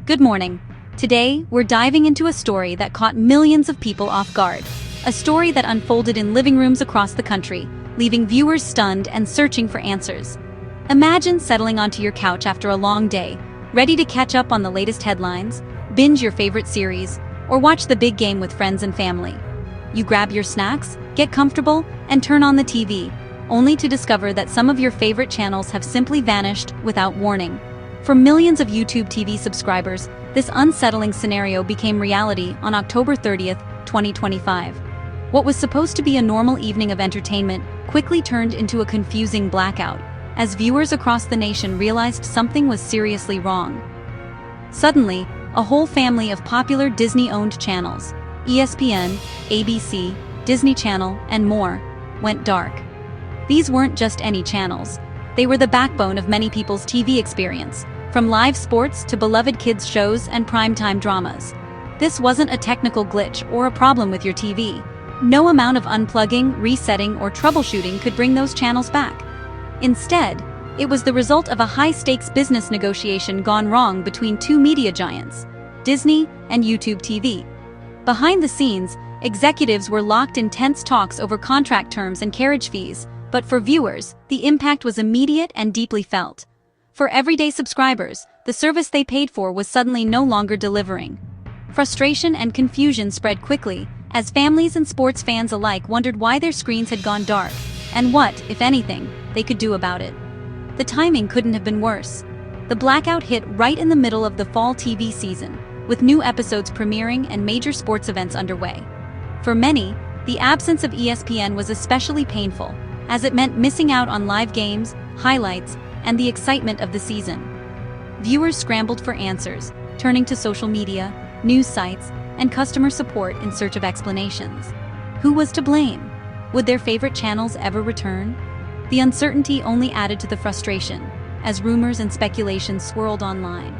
Good morning. Today, we're diving into a story that caught millions of people off guard. A story that unfolded in living rooms across the country, leaving viewers stunned and searching for answers. Imagine settling onto your couch after a long day, ready to catch up on the latest headlines, binge your favorite series, or watch the big game with friends and family. You grab your snacks, get comfortable, and turn on the TV, only to discover that some of your favorite channels have simply vanished without warning. For millions of YouTube TV subscribers, this unsettling scenario became reality on October 30th, 2025. What was supposed to be a normal evening of entertainment quickly turned into a confusing blackout, as viewers across the nation realized something was seriously wrong. Suddenly, a whole family of popular Disney-owned channels, ESPN, ABC, Disney Channel, and more, went dark. These weren't just any channels. They were the backbone of many people's TV experience, from live sports to beloved kids' shows and primetime dramas. This wasn't a technical glitch or a problem with your TV. No amount of unplugging, resetting, or troubleshooting could bring those channels back. Instead, it was the result of a high-stakes business negotiation gone wrong between two media giants, Disney and YouTube TV. Behind the scenes, executives were locked in tense talks over contract terms and carriage fees, but for viewers, the impact was immediate and deeply felt. For everyday subscribers, the service they paid for was suddenly no longer delivering. Frustration and confusion spread quickly, as families and sports fans alike wondered why their screens had gone dark, and what, if anything, they could do about it. The timing couldn't have been worse. The blackout hit right in the middle of the fall TV season, with new episodes premiering and major sports events underway. For many, the absence of ESPN was especially painful, as it meant missing out on live games, highlights, and the excitement of the season. Viewers scrambled for answers, turning to social media, news sites, and customer support in search of explanations. Who was to blame? Would their favorite channels ever return? The uncertainty only added to the frustration, as rumors and speculation swirled online.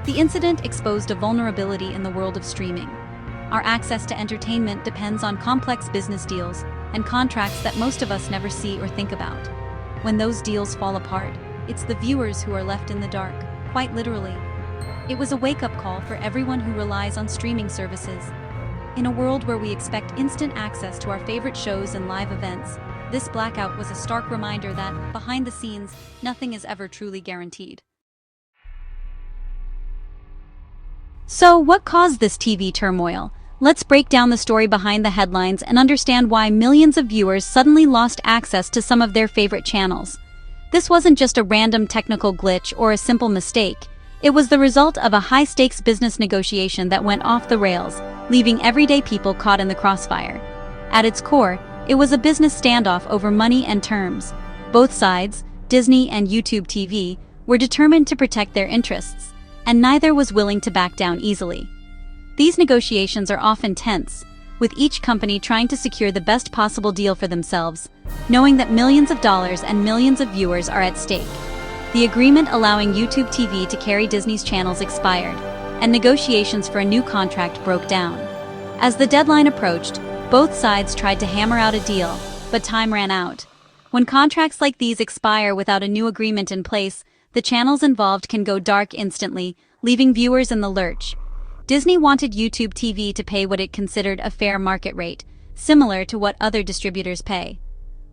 The incident exposed a vulnerability in the world of streaming. Our access to entertainment depends on complex business deals and contracts that most of us never see or think about. When those deals fall apart, it's the viewers who are left in the dark, quite literally. It was a wake-up call for everyone who relies on streaming services. In a world where we expect instant access to our favorite shows and live events, this blackout was a stark reminder that, behind the scenes, nothing is ever truly guaranteed. So, what caused this TV turmoil? Let's break down the story behind the headlines and understand why millions of viewers suddenly lost access to some of their favorite channels. This wasn't just a random technical glitch or a simple mistake. It was the result of a high-stakes business negotiation that went off the rails, leaving everyday people caught in the crossfire. At its core, it was a business standoff over money and terms. Both sides, Disney and YouTube TV, were determined to protect their interests, and neither was willing to back down easily. These negotiations are often tense, with each company trying to secure the best possible deal for themselves, knowing that millions of dollars and millions of viewers are at stake. The agreement allowing YouTube TV to carry Disney's channels expired, and negotiations for a new contract broke down. As the deadline approached, both sides tried to hammer out a deal, but time ran out. When contracts like these expire without a new agreement in place, the channels involved can go dark instantly, leaving viewers in the lurch. Disney wanted YouTube TV to pay what it considered a fair market rate, similar to what other distributors pay.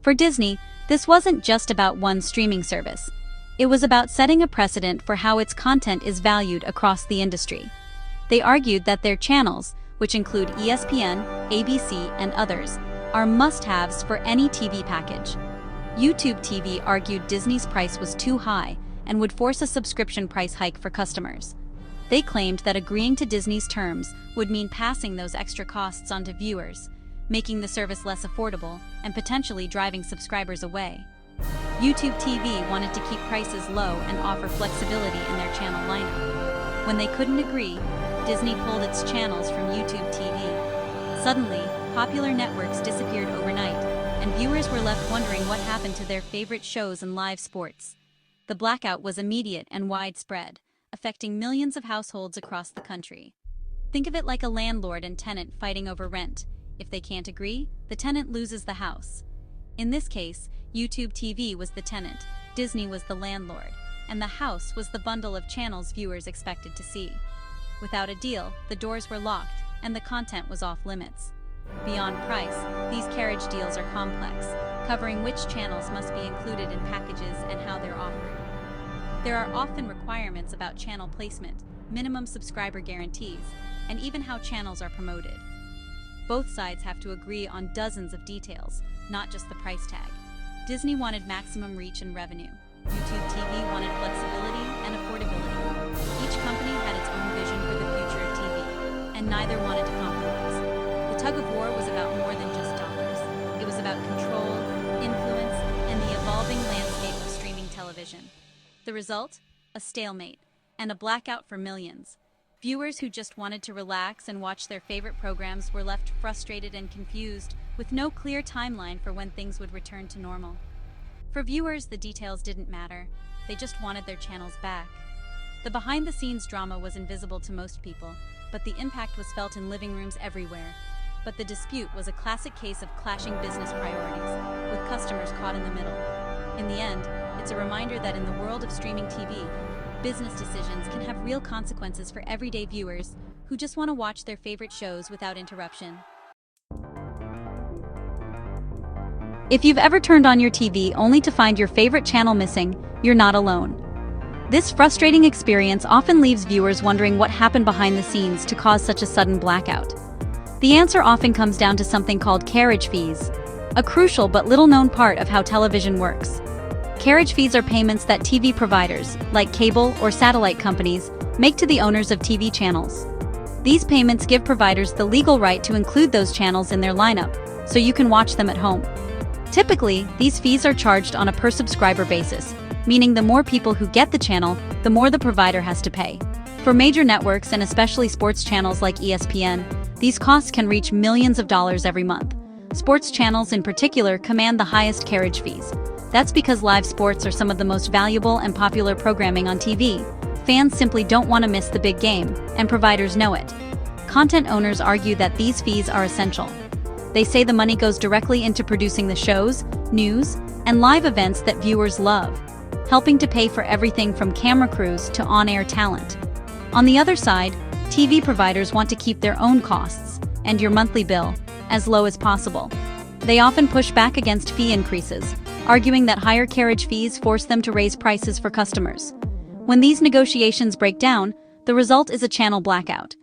For Disney, this wasn't just about one streaming service. It was about setting a precedent for how its content is valued across the industry. They argued that their channels, which include ESPN, ABC, and others, are must-haves for any TV package. YouTube TV argued Disney's price was too high and would force a subscription price hike for customers. They claimed that agreeing to Disney's terms would mean passing those extra costs onto viewers, making the service less affordable and potentially driving subscribers away. YouTube TV wanted to keep prices low and offer flexibility in their channel lineup. When they couldn't agree, Disney pulled its channels from YouTube TV. Suddenly, popular networks disappeared overnight, and viewers were left wondering what happened to their favorite shows and live sports. The blackout was immediate and widespread, affecting millions of households across the country. Think of it like a landlord and tenant fighting over rent. If they can't agree, the tenant loses the house. In this case, YouTube TV was the tenant, Disney was the landlord, and the house was the bundle of channels viewers expected to see. Without a deal, the doors were locked, and the content was off limits. Beyond price, these carriage deals are complex, covering which channels must be included in packages and how they're offered. There are often requirements about channel placement, minimum subscriber guarantees, and even how channels are promoted. Both sides have to agree on dozens of details, not just the price tag. Disney wanted maximum reach and revenue. YouTube TV wanted flexibility and affordability. Each company had its own vision for the future of TV, and neither wanted to compromise. The tug of war was about more than just dollars. It was about control, influence, and the evolving landscape of streaming television. The result? A stalemate, and a blackout for millions. Viewers who just wanted to relax and watch their favorite programs were left frustrated and confused, with no clear timeline for when things would return to normal. For viewers, the details didn't matter. They just wanted their channels back. The behind-the-scenes drama was invisible to most people, but the impact was felt in living rooms everywhere. But the dispute was a classic case of clashing business priorities, with customers caught in the middle. In the end, it's a reminder that in the world of streaming TV, business decisions can have real consequences for everyday viewers who just want to watch their favorite shows without interruption. If you've ever turned on your TV only to find your favorite channel missing, you're not alone. This frustrating experience often leaves viewers wondering what happened behind the scenes to cause such a sudden blackout. The answer often comes down to something called carriage fees, a crucial but little-known part of how television works. Carriage fees are payments that TV providers, like cable or satellite companies, make to the owners of TV channels. These payments give providers the legal right to include those channels in their lineup, so you can watch them at home. Typically, these fees are charged on a per-subscriber basis, meaning the more people who get the channel, the more the provider has to pay. For major networks and especially sports channels like ESPN, these costs can reach millions of dollars every month. Sports channels in particular command the highest carriage fees. That's because live sports are some of the most valuable and popular programming on TV. Fans simply don't want to miss the big game, and providers know it. Content owners argue that these fees are essential. They say the money goes directly into producing the shows, news, and live events that viewers love, helping to pay for everything from camera crews to on-air talent. On the other side, TV providers want to keep their own costs, and your monthly bill, as low as possible. They often push back against fee increases, arguing that higher carriage fees force them to raise prices for customers. When these negotiations break down, the result is a channel blackout.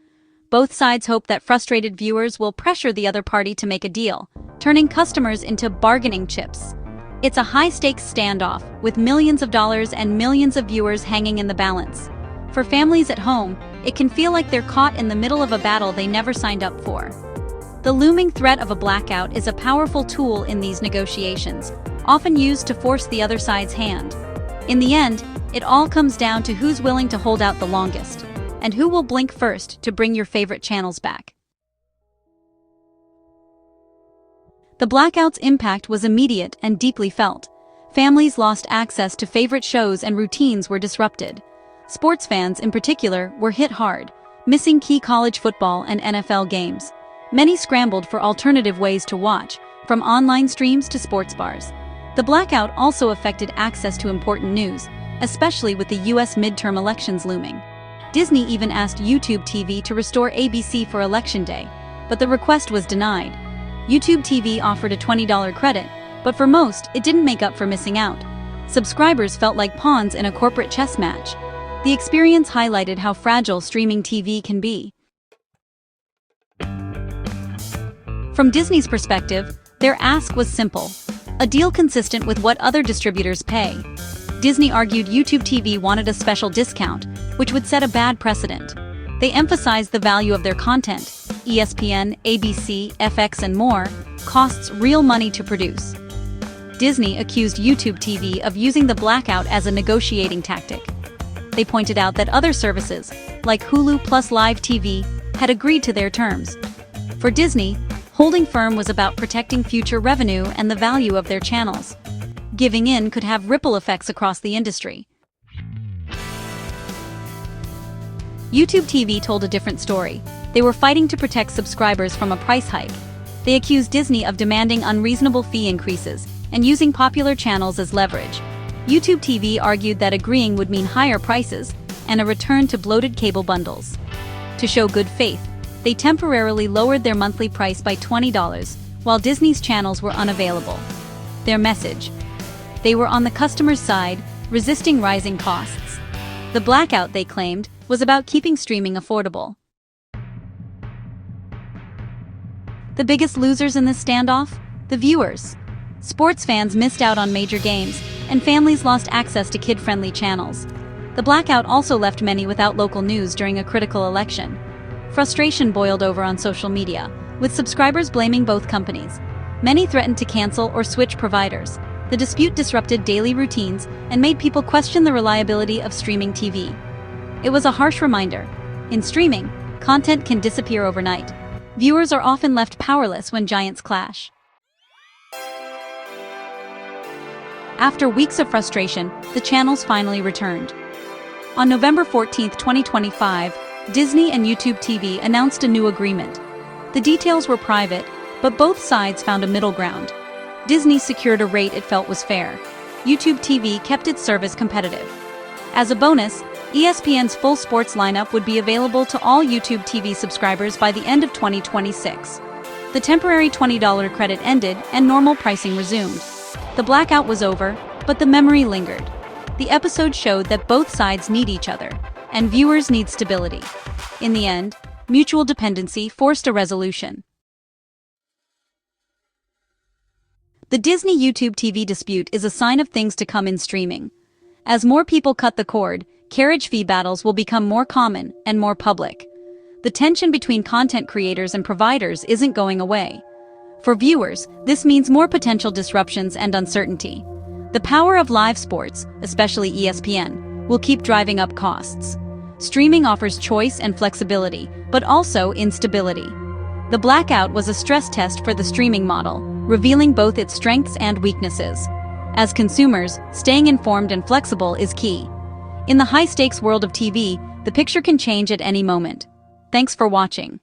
Both sides hope that frustrated viewers will pressure the other party to make a deal, turning customers into bargaining chips. It's a high-stakes standoff, with millions of dollars and millions of viewers hanging in the balance. For families at home, it can feel like they're caught in the middle of a battle they never signed up for. The looming threat of a blackout is a powerful tool in these negotiations, often used to force the other side's hand. In the end, it all comes down to who's willing to hold out the longest, and who will blink first to bring your favorite channels back. The blackout's impact was immediate and deeply felt. Families lost access to favorite shows and routines were disrupted. Sports fans, in particular, were hit hard, missing key college football and NFL games. Many scrambled for alternative ways to watch, from online streams to sports bars. The blackout also affected access to important news, especially with the US midterm elections looming. Disney even asked YouTube TV to restore ABC for Election Day, but the request was denied. YouTube TV offered a $20 credit, but for most, it didn't make up for missing out. Subscribers felt like pawns in a corporate chess match. The experience highlighted how fragile streaming TV can be. From Disney's perspective, their ask was simple: a deal consistent with what other distributors pay. Disney argued YouTube TV wanted a special discount, which would set a bad precedent. They emphasized the value of their content. ESPN, ABC, FX, and more costs real money to produce. Disney accused YouTube TV of using the blackout as a negotiating tactic. They pointed out that other services, like Hulu plus Live TV, had agreed to their terms. For Disney, holding firm was about protecting future revenue and the value of their channels. Giving in could have ripple effects across the industry. YouTube TV told a different story. They were fighting to protect subscribers from a price hike. They accused Disney of demanding unreasonable fee increases and using popular channels as leverage. YouTube TV argued that agreeing would mean higher prices and a return to bloated cable bundles. To show good faith, they temporarily lowered their monthly price by $20, while Disney's channels were unavailable. Their message: they were on the customer's side, resisting rising costs. The blackout, they claimed, was about keeping streaming affordable. The biggest losers in this standoff? The viewers. Sports fans missed out on major games, and families lost access to kid-friendly channels. The blackout also left many without local news during a critical election. Frustration boiled over on social media, with subscribers blaming both companies. Many threatened to cancel or switch providers. The dispute disrupted daily routines and made people question the reliability of streaming TV. It was a harsh reminder. In streaming, content can disappear overnight. Viewers are often left powerless when giants clash. After weeks of frustration, the channels finally returned. On November 14, 2025, Disney and YouTube TV announced a new agreement. The details were private, but both sides found a middle ground. Disney secured a rate it felt was fair. YouTube TV kept its service competitive. As a bonus, ESPN's full sports lineup would be available to all YouTube TV subscribers by the end of 2026. The temporary $20 credit ended and normal pricing resumed. The blackout was over, but the memory lingered. The episode showed that both sides need each other, and viewers need stability. In the end, mutual dependency forced a resolution. The Disney YouTube TV dispute is a sign of things to come in streaming. As more people cut the cord, carriage fee battles will become more common and more public. The tension between content creators and providers isn't going away. For viewers, this means more potential disruptions and uncertainty. The power of live sports, especially ESPN, will keep driving up costs. Streaming offers choice and flexibility, but also instability. The blackout was a stress test for the streaming model, revealing both its strengths and weaknesses. As consumers, staying informed and flexible is key. In the high-stakes world of TV, the picture can change at any moment. Thanks for watching.